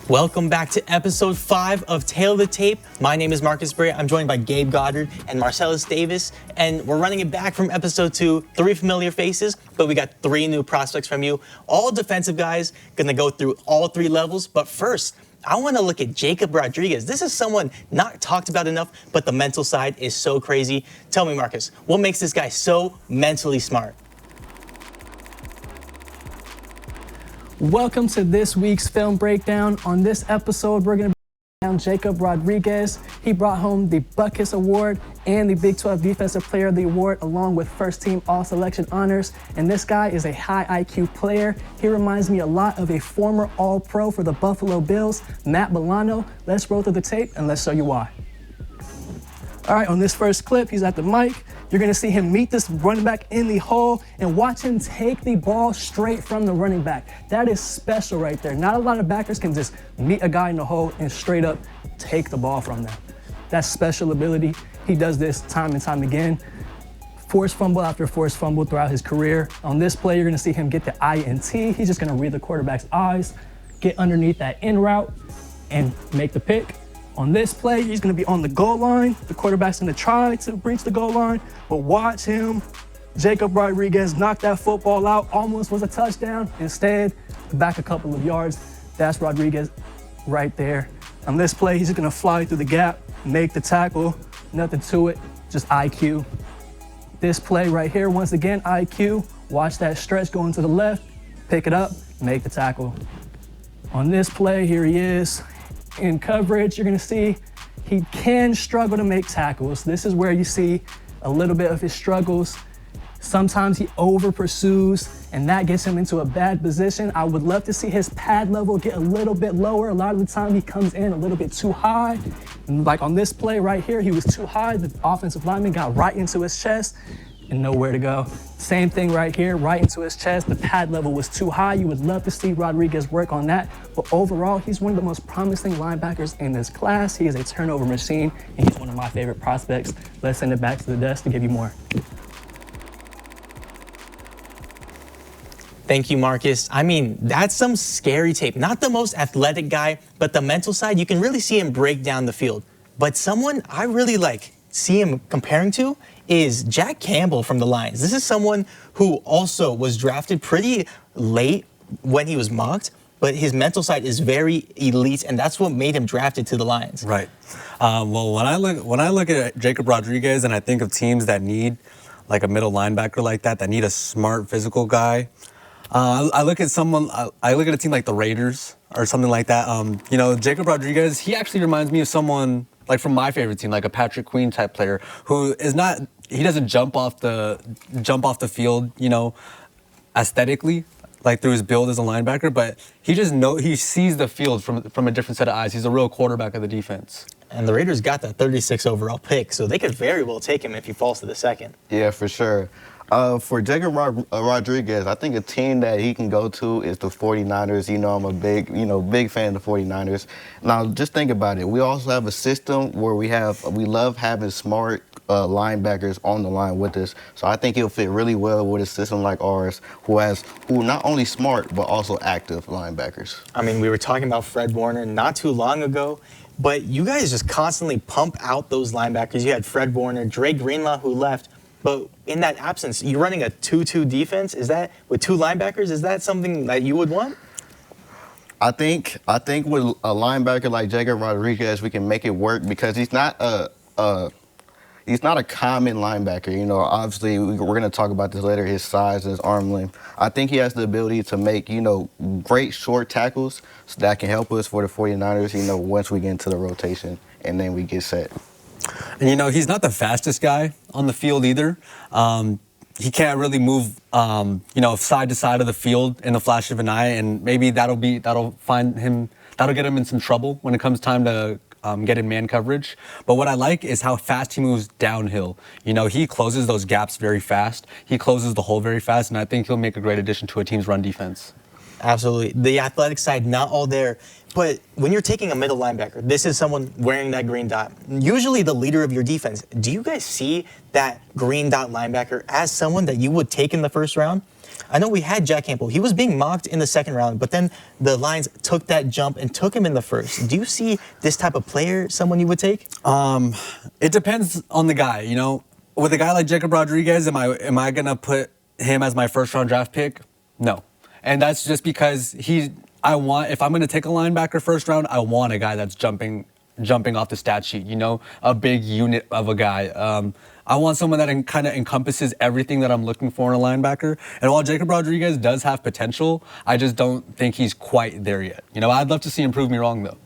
Welcome back to episode 5 of Tail of the Tape. My name is Marcus Bray. I'm joined by Gabe Goddard and Marcellus Davis, and we're running it back from episode 2. 3 familiar faces, but we got 3 new prospects from you. All defensive guys, gonna go through all 3 levels. But first, I wanna look at Jacob Rodriguez. This is someone not talked about enough, but the mental side is so crazy. Tell me, Marcus, what makes this guy so mentally smart? Welcome to this week's film breakdown. On this episode, we're going to break down Jacob Rodriguez. He brought home the Butkus Award and the Big 12 Defensive Player of the Award, along with first team All-Selection honors. And this guy is a high IQ player. He reminds me a lot of a former All-Pro for the Buffalo Bills, Matt Milano. Let's roll through the tape and let's show you why. All right, on this first clip, he's at the mic. You're gonna see him meet this running back in the hole and watch him take the ball straight from the running back. That is special right there. Not a lot of backers can just meet a guy in the hole and straight up take the ball from them. That's special ability. He does this time and time again. Forced fumble after forced fumble throughout his career. On this play, you're gonna see him get the INT. He's just gonna read the quarterback's eyes, get underneath that in route, and make the pick. On this play, he's gonna be on the goal line. The quarterback's gonna try to breach the goal line, but watch him. Jacob Rodriguez knocked that football out, almost was a touchdown. Instead, back a couple of yards. That's Rodriguez right there. On this play, he's just gonna fly through the gap, make the tackle, nothing to it, just IQ. This play right here, once again, IQ. Watch that stretch going to the left, pick it up, make the tackle. On this play, here he is. In coverage, you're gonna see he can struggle to make tackles. This is where you see a little bit of his struggles. Sometimes he over pursues and that gets him into a bad position. I would love to see his pad level get a little bit lower. A lot of the time he comes in a little bit too high. And like on this play right here, he was too high. The offensive lineman got right into his chest and nowhere to go. Same thing right here, right into his chest. The pad level was too high. You would love to see Rodriguez work on that. But overall, he's one of the most promising linebackers in this class. He is a turnover machine, and he's one of my favorite prospects. Let's send it back to the desk to give you more. Thank you, Marcus. I mean, that's some scary tape. Not the most athletic guy, but the mental side, you can really see him break down the field. But someone I really see him comparing to is Jack Campbell from the Lions. This is someone who also was drafted pretty late when he was mocked, but his mental side is very elite, and that's what made him drafted to the Lions. Right. Well, when I look at Jacob Rodriguez and I think of teams that need like a middle linebacker like that need a smart physical guy, I look at a team like the Raiders or something like that. Jacob Rodriguez, he actually reminds me of someone like from my favorite team, like a Patrick Queen type player who is not. He doesn't jump off the field, aesthetically, like through his build as a linebacker, but he sees the field from a different set of eyes. He's a real quarterback of the defense. And the Raiders got that 36 overall pick, so they could very well take him if he falls to the second. Yeah, for sure. For Jacob Rodriguez, I think a team that he can go to is the 49ers. I'm a big fan of the 49ers. Now, just think about it. We also have a system where we love having smart linebackers on the line with us. So I think he'll fit really well with a system like ours, who not only smart, but also active linebackers. I mean, we were talking about Fred Warner not too long ago, but you guys just constantly pump out those linebackers. You had Fred Warner, Dre Greenlaw, who left. But in that absence, you're running a 2-2 defense. Is that, with 2 linebackers, is that something that you would want? I think with a linebacker like Jacob Rodriguez, we can make it work because he's not a common linebacker. Obviously, we're going to talk about this later, his size and his arm length. I think he has the ability to make, great short tackles so that can help us for the 49ers, once we get into the rotation and then we get set. And, he's not the fastest guy on the field either. He can't really move, side to side of the field in the flash of an eye, and maybe that'll get him in some trouble when it comes time to get in man coverage. But what I like is how fast he moves downhill. He closes those gaps very fast. He closes the hole very fast, and I think he'll make a great addition to a team's run defense. Absolutely. The athletic side, not all there. But when you're taking a middle linebacker, this is someone wearing that green dot, usually the leader of your defense. Do you guys see that green dot linebacker as someone that you would take in the first round? I know we had Jack Campbell. He was being mocked in the second round, but then the Lions took that jump and took him in the first. Do you see this type of player someone you would take? It depends on the guy, you know. With a guy like Jacob Rodriguez, am I gonna put him as my first round draft pick? No. And that's just because if I'm gonna take a linebacker first round, I want a guy that's jumping off the stat sheet, you know, a big unit of a guy. I want someone that kind of encompasses everything that I'm looking for in a linebacker. And while Jacob Rodriguez does have potential, I just don't think he's quite there yet. You know, I'd love to see him prove me wrong, though.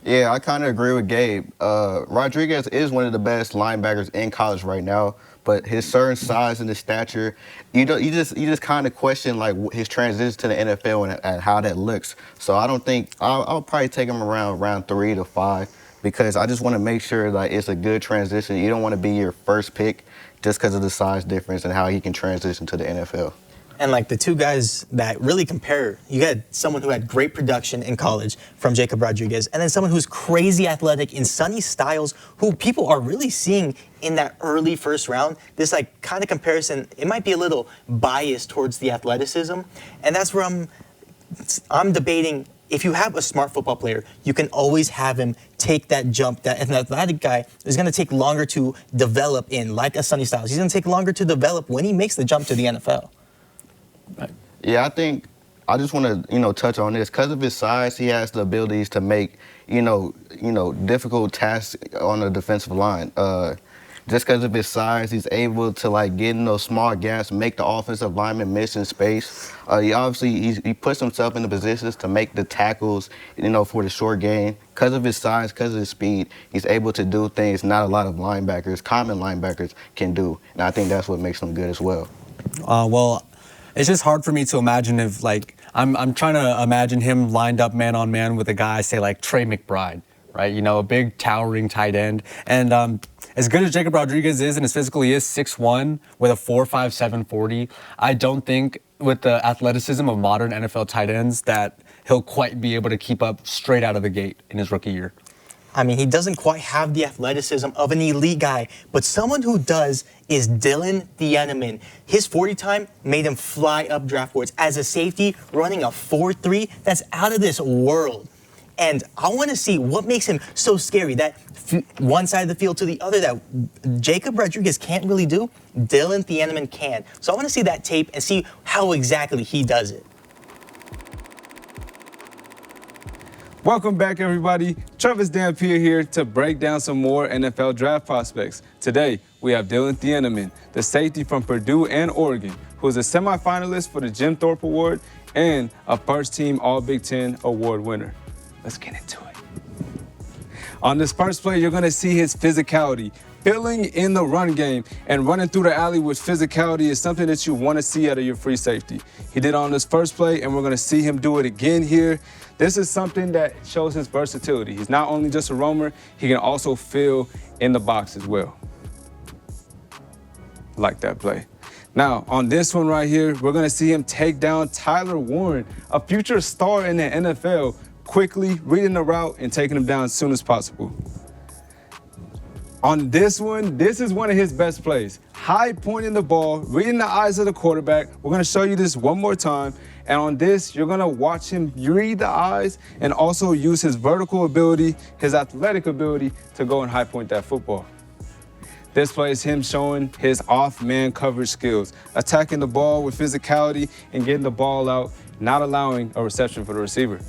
Yeah, I kind of agree with Gabe. Rodriguez is one of the best linebackers in college right now, but his certain size and his stature, you just kind of question like his transition to the NFL and how that looks. So I don't think I'll probably take him around round 3 to 5 because I just want to make sure that it's a good transition. You don't want to be your first pick just because of the size difference and how he can transition to the NFL. And like the two guys that really compare, you had someone who had great production in college from Jacob Rodriguez, and then someone who's crazy athletic in Sonny Styles, who people are really seeing in that early first round. This like kind of comparison, it might be a little biased towards the athleticism, and that's where I'm debating. If you have a smart football player, you can always have him take that jump that an athletic guy is going to take longer to develop in, like a Sonny Styles. He's going to take longer to develop when he makes the jump to the NFL. Yeah, I think I just want to, touch on this. Because of his size, he has the abilities to make, difficult tasks on the defensive line. Just because of his size, he's able to like get in those small gaps, make the offensive lineman miss in space. He puts himself in the positions to make the tackles, for the short game. Because of his size, because of his speed, he's able to do things not a lot of common linebackers can do. And I think that's what makes him good as well. Well, it's just hard for me to imagine if, like, I'm trying to imagine him lined up man on man with a guy, say, like Trey McBride, right? You know, a big towering tight end. And as good as Jacob Rodriguez is and as physical he is, 6'1", with a 4.57 40, I don't think with the athleticism of modern NFL tight ends that he'll quite be able to keep up straight out of the gate in his rookie year. I mean, he doesn't quite have the athleticism of an elite guy, but someone who does is Dylan Thieneman. His 40 time made him fly up draft boards as a safety, running a 4.3. That's out of this world. And I want to see what makes him so scary. That one side of the field to the other that Jacob Rodriguez can't really do, Dylan Thieneman can. So I want to see that tape and see how exactly he does it. Welcome back, everybody. Travis Dampier here to break down some more NFL draft prospects. Today, we have Dylan Thieneman, the safety from Purdue and Oregon, who is a semifinalist for the Jim Thorpe Award and a first-team All-Big Ten award winner. Let's get into it. On this first play, you're going to see his physicality. Filling in the run game and running through the alley with physicality is something that you want to see out of your free safety. He did it on this first play, and we're going to see him do it again here. This is something that shows his versatility. He's not only just a roamer, he can also fill in the box as well. Like that play. Now, on this one right here, we're going to see him take down Tyler Warren, a future star in the NFL, quickly reading the route and taking him down as soon as possible. On this one, this is one of his best plays. High pointing the ball, reading the eyes of the quarterback. We're going to show you this one more time. And on this, you're going to watch him read the eyes and also use his vertical ability, his athletic ability to go and high point that football. This play is him showing his off-man coverage skills, attacking the ball with physicality and getting the ball out, not allowing a reception for the receiver.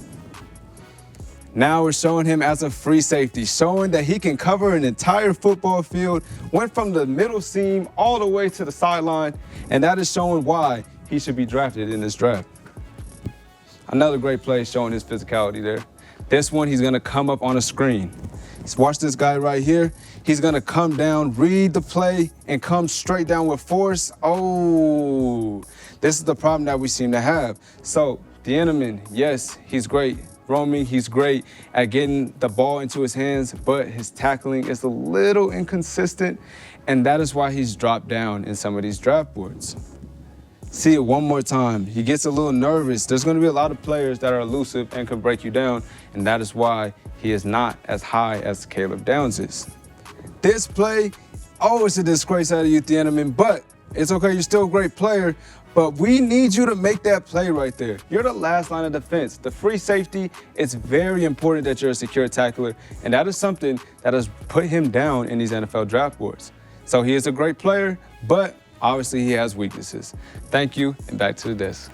Now we're showing him as a free safety, showing that he can cover an entire football field, went from the middle seam all the way to the sideline, and that is showing why he should be drafted in this draft. Another great play showing his physicality there. This one, he's gonna come up on a screen. Watch this guy right here. He's gonna come down, read the play, and come straight down with force. Oh, this is the problem that we seem to have. So, Thieneman, yes, he's great. Roaming, he's great at getting the ball into his hands, but his tackling is a little inconsistent, and that is why he's dropped down in some of these draft boards. See it one more time. He gets a little nervous. There's going to be a lot of players that are elusive and can break you down, and that is why he is not as high as Caleb Downs is. This play, oh, it's a disgrace out of you, Thieneman, but it's okay. You're still a great player, But we need you to make that play right there. You're the last line of defense. The free safety, it's very important that you're a secure tackler, and that is something that has put him down in these NFL draft boards. So he is a great player, but obviously he has weaknesses. Thank you, and back to the desk.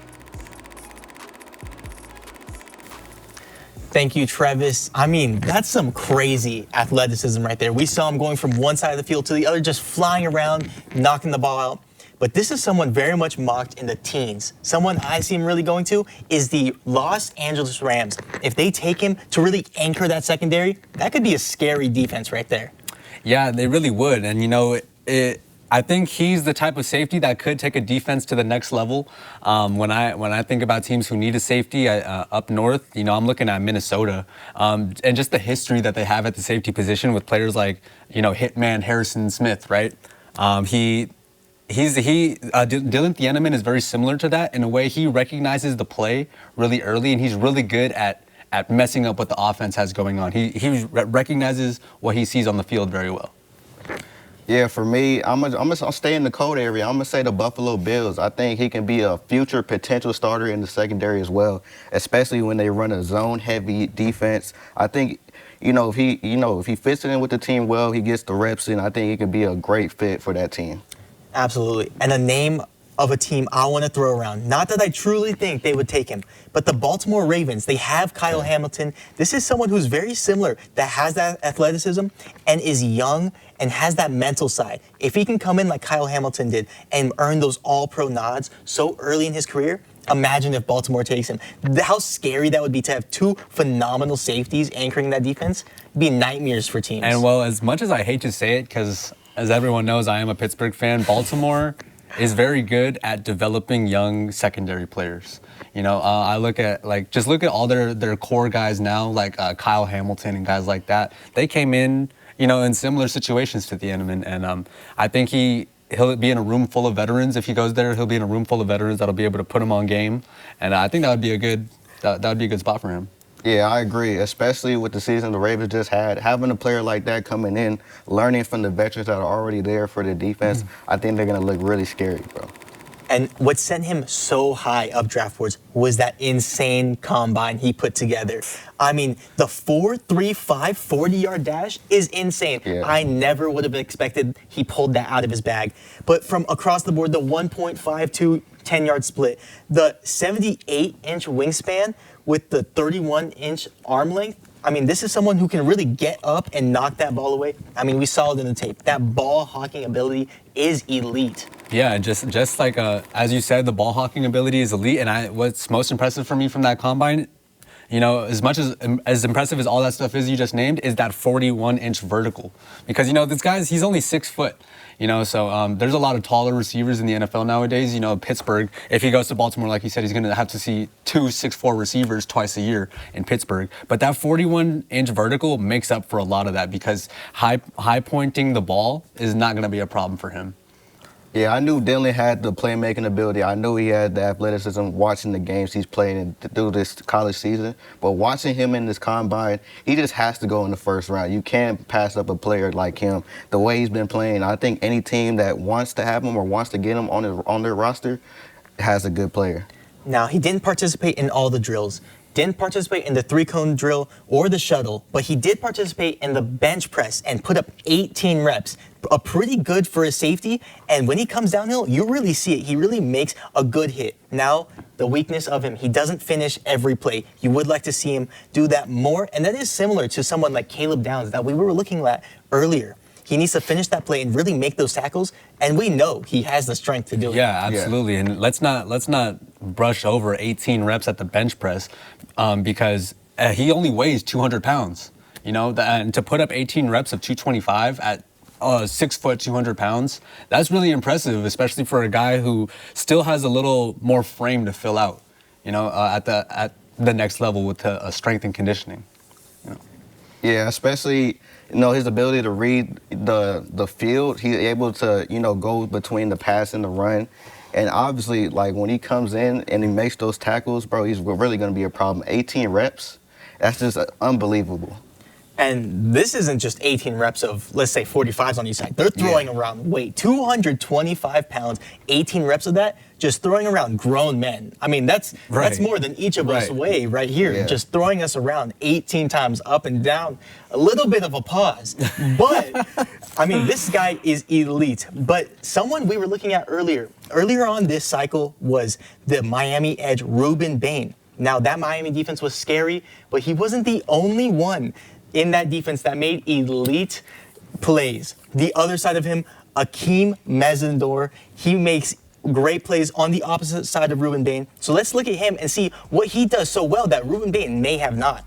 Thank you, Travis. I mean, that's some crazy athleticism right there. We saw him going from one side of the field to the other, just flying around, knocking the ball out. But this is someone very much mocked in the teens. Someone I see him really going to is the Los Angeles Rams. If they take him to really anchor that secondary, that could be a scary defense right there. Yeah, they really would. And, I think he's the type of safety that could take a defense to the next level. When I think about teams who need a safety up north, I'm looking at Minnesota, and just the history that they have at the safety position with players like, Hitman Harrison Smith, right? Dylan Thieneman is very similar to that in a way. He recognizes the play really early, and he's really good at messing up what the offense has going on. He recognizes what he sees on the field very well. Yeah, for me, I'll stay in the cold area. I'm going to say the Buffalo Bills. I think he can be a future potential starter in the secondary as well, especially when they run a zone-heavy defense. I think, if he fits in with the team well, he gets the reps in, I think he could be a great fit for that team. Absolutely. And a name of a team I want to throw around. Not that I truly think they would take him, but the Baltimore Ravens, they have Kyle Hamilton. This is someone who's very similar, that has that athleticism and is young and has that mental side. If he can come in like Kyle Hamilton did and earn those all-pro nods so early in his career, imagine if Baltimore takes him. How scary that would be to have two phenomenal safeties anchoring that defense. It'd be nightmares for teams. And well, as much as I hate to say it, because as everyone knows, I am a Pittsburgh fan, Baltimore is very good at developing young secondary players. I look at look at all their core guys now, like Kyle Hamilton and guys like that. They came in, in similar situations to Thieneman, and I think he'll be in a room full of veterans. If he goes there, he'll be in a room full of veterans that'll be able to put him on game, and I think that would be a good spot for him. Yeah, I agree, especially with the season the Ravens just had. Having a player like that coming in, learning from the veterans that are already there for the defense, I think they're going to look really scary, bro. And what sent him so high up draft boards was that insane combine he put together. I mean, the 4.35 40-yard dash is insane. Yeah. I never would have expected he pulled that out of his bag. But from across the board, the 1.52 10-yard split, the 78-inch wingspan with the 31-inch arm length. I mean, this is someone who can really get up and knock that ball away. I mean, we saw it in the tape. That ball hawking ability is elite. Yeah, just like as you said, the ball hawking ability is elite. And what's most impressive for me from that combine, as much as impressive as all that stuff is you just named, is that 41-inch vertical. Because this guy's he's only 6 foot. So there's a lot of taller receivers in the NFL nowadays. Pittsburgh, if he goes to Baltimore, like you said, he's going to have to see 2 6'4" receivers twice a year in Pittsburgh. But that 41-inch vertical makes up for a lot of that because high pointing the ball is not going to be a problem for him. Yeah, I knew Dylan had the playmaking ability. I knew he had the athleticism watching the games he's playing through this college season. But watching him in this combine, he just has to go in the first round. You can't pass up a player like him. The way he's been playing, I think any team that wants to have him or wants to get him on their roster has a good player. Now, he didn't participate in all the drills, didn't participate in the 3-cone drill or the shuttle, but he did participate in the bench press and put up 18 reps. Pretty good for a safety, and when he comes downhill, you really see it. He really makes a good hit. Now, the weakness of him, he doesn't finish every play. You would like to see him do that more, and that is similar to someone like Caleb Downs that we were looking at earlier. He needs to finish that play and really make those tackles, and we know he has the strength to do it. Yeah, absolutely. Yeah. And let's not brush over 18 reps at the bench press because he only weighs 200 pounds. And to put up 18 reps of 225 at 6 foot, 200 pounds, that's really impressive, especially for a guy who still has a little more frame to fill out, at the next level with strength and conditioning. Yeah, especially his ability to read the field. He's able to go between the pass and the run, and obviously when he comes in and he makes those tackles, bro, he's really going to be a problem. 18 reps, that's just unbelievable. And this isn't just 18 reps of, let's say, 45s on each side. They're throwing around weight, 225 pounds, 18 reps of that, just throwing around grown men. I mean, that's more than each of us weigh right here, just throwing us around 18 times up and down. A little bit of a pause. But, I mean, this guy is elite. But someone we were looking at earlier on this cycle was the Miami edge, Ruben Bain. Now, that Miami defense was scary, but he wasn't the only one in that defense that made elite plays. The other side of him, Akeem Mesidor, he makes great plays on the opposite side of Ruben Bain. So let's look at him and see what he does so well that Ruben Bain may have not.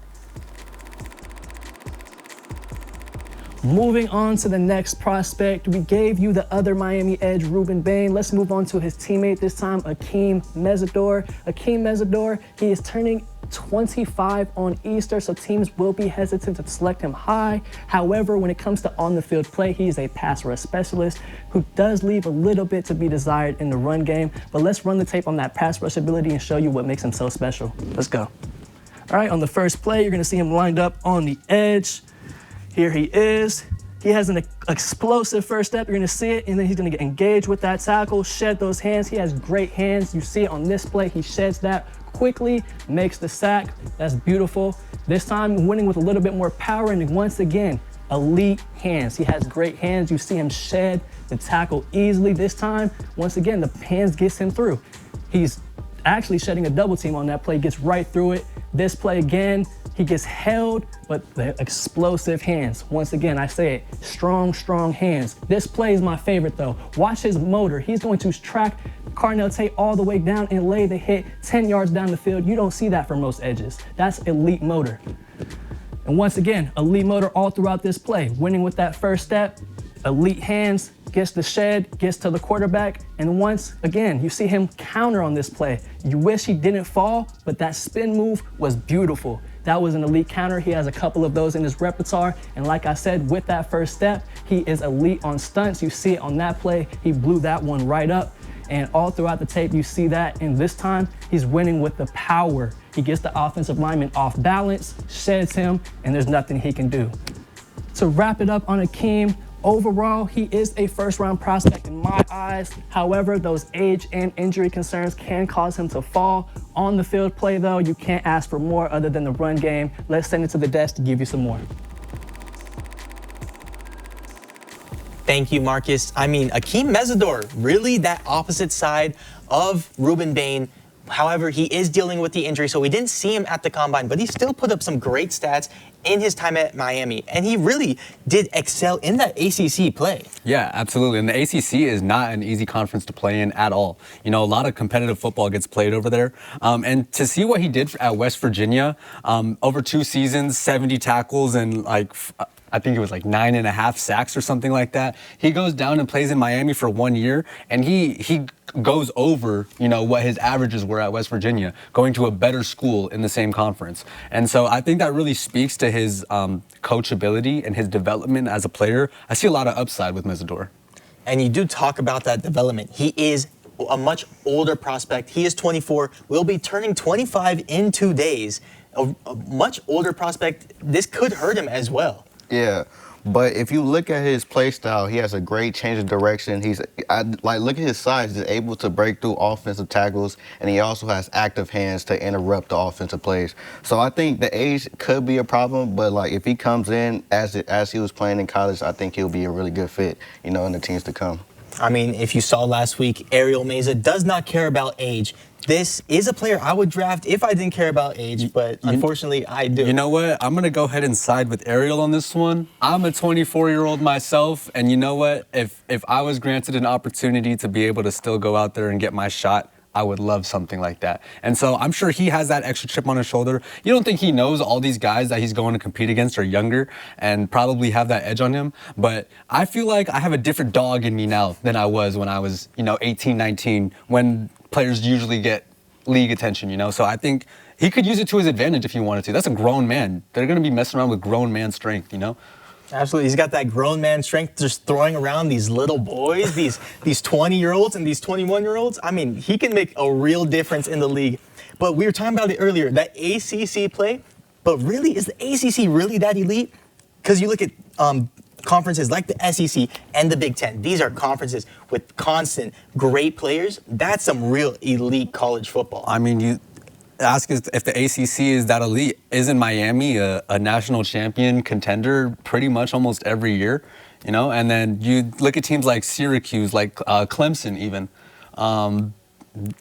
Moving on to the next prospect, we gave you the other Miami edge, Ruben Bain. Let's move on to his teammate this time, Akeem Mesidor. Akeem Mesidor, he is turning 25 on Easter, so teams will be hesitant to select him high. However, when it comes to on-the-field play, he is a pass rush specialist who does leave a little bit to be desired in the run game. But let's run the tape on that pass rush ability and show you what makes him so special. Let's go. All right, on the first play, you're gonna see him lined up on the edge. Here he is. He has an explosive first step. You're gonna see it, and then he's gonna get engaged with that tackle, shed those hands. He has great hands. You see it on this play. He sheds that quickly, makes the sack. That's beautiful. This time, winning with a little bit more power, and once again, elite hands. He has great hands. You see him shed the tackle easily. This time, once again, the hands gets him through. He's actually shedding a double team on that play, gets right through it. This play again, he gets held, but the explosive hands. Once again, I say it, strong, strong hands. This play is my favorite though. Watch his motor. He's going to track Carnell Tate all the way down and lay the hit 10 yards down the field. You don't see that for most edges. That's elite motor. And once again, elite motor all throughout this play. Winning with that first step, elite hands, gets the shed, gets to the quarterback, and once again, you see him counter on this play. You wish he didn't fall, but that spin move was beautiful. That was an elite counter. He has a couple of those in his repertoire, and like I said, with that first step, he is elite on stunts. You see it on that play. He blew that one right up, and all throughout the tape, you see that, and this time, he's winning with the power. He gets the offensive lineman off balance, sheds him, and there's nothing he can do. To wrap it up on Akeem, overall, he is a first-round prospect in my eyes. However, those age and injury concerns can cause him to fall. On the field play, though, you can't ask for more other than the run game. Let's send it to the desk to give you some more. Thank you, Marcus. I mean, Akeem Mesidor, really that opposite side of Ruben Bain. However, he is dealing with the injury, so we didn't see him at the combine, but he still put up some great stats in his time at Miami, and he really did excel in that ACC play. Yeah, absolutely. And the ACC is not an easy conference to play in at all. You know, a lot of competitive football gets played over there. And to see what he did at West Virginia, over 2 seasons, 70 tackles, and I think it was like 9.5 sacks or something like that. He goes down and plays in Miami for 1 year, and he goes over, you know, what his averages were at West Virginia, going to a better school in the same conference. And so I think that really speaks to his coachability and his development as a player. I see a lot of upside with Mesidor. And you do talk about that development. He is a much older prospect. He is 24, will be turning 25 in 2 days. A much older prospect. This could hurt him as well. Yeah, but if you look at his play style, he has a great change of direction. Look at his size. He's able to break through offensive tackles, and he also has active hands to interrupt the offensive plays. So I think the age could be a problem, but like if he comes in as he was playing in college, I think he'll be a really good fit, you know, in the teams to come. I mean, if you saw last week, Ariel Meza does not care about age. This is a player I would draft if I didn't care about age, but unfortunately I do. You know what? I'm going to go ahead and side with Ariel on this one. I'm a 24-year-old myself, and you know what? If I was granted an opportunity to be able to still go out there and get my shot, I would love something like that. And so I'm sure he has that extra chip on his shoulder. You don't think he knows all these guys that he's going to compete against are younger and probably have that edge on him. But I feel like I have a different dog in me now than I was when I was, 18, 19, when players usually get league attention, So I think he could use it to his advantage if he wanted to. That's a grown man. They're going to be messing around with grown man strength, Absolutely. He's got that grown man strength, just throwing around these little boys, these 20-year-olds and these 21-year-olds. I mean, he can make a real difference in the league. But we were talking about it earlier, that ACC play. But really, is the ACC really that elite? because you look at conferences like the SEC and the Big Ten. These are conferences with constant great players. That's some real elite college football. I mean, you ask if the ACC is that elite. Isn't Miami a national champion contender pretty much almost every year? You know, and then you look at teams like Syracuse, like Clemson even.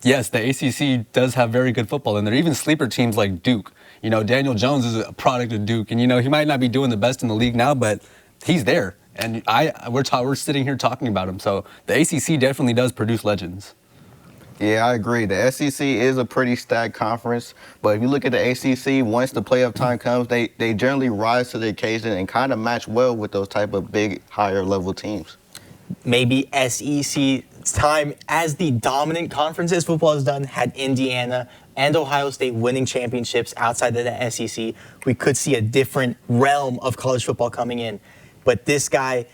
Yes, the ACC does have very good football, and there are even sleeper teams like Duke. You know, Daniel Jones is a product of Duke, and you know he might not be doing the best in the league now, but he's there, and we're sitting here talking about him. So the ACC definitely does produce legends. Yeah, I agree. The SEC is a pretty stacked conference, but if you look at the ACC, once the playoff time comes, they generally rise to the occasion and kind of match well with those type of big, higher level teams. Maybe SEC time as the dominant conferences football has done had Indiana and Ohio State winning championships outside of the SEC. We could see a different realm of college football coming in. But this guy,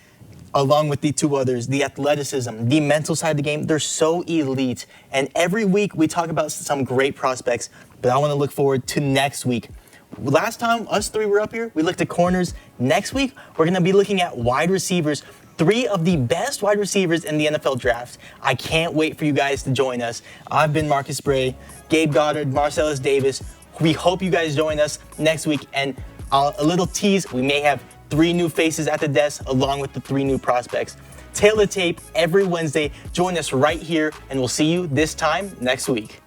along with the two others, the athleticism, the mental side of the game, they're so elite. And every week we talk about some great prospects, but I want to look forward to next week. Last time us three were up here, we looked at corners. Next week, we're going to be looking at wide receivers, 3 of the best wide receivers in the NFL draft. I can't wait for you guys to join us. I've been Marcus Bray, Gabe Goddard, Marcellus Davis. We hope you guys join us next week. And a little tease, we may have 3 new faces at the desk along with the 3 new prospects. Tail the tape every Wednesday. Join us right here, and we'll see you this time next week.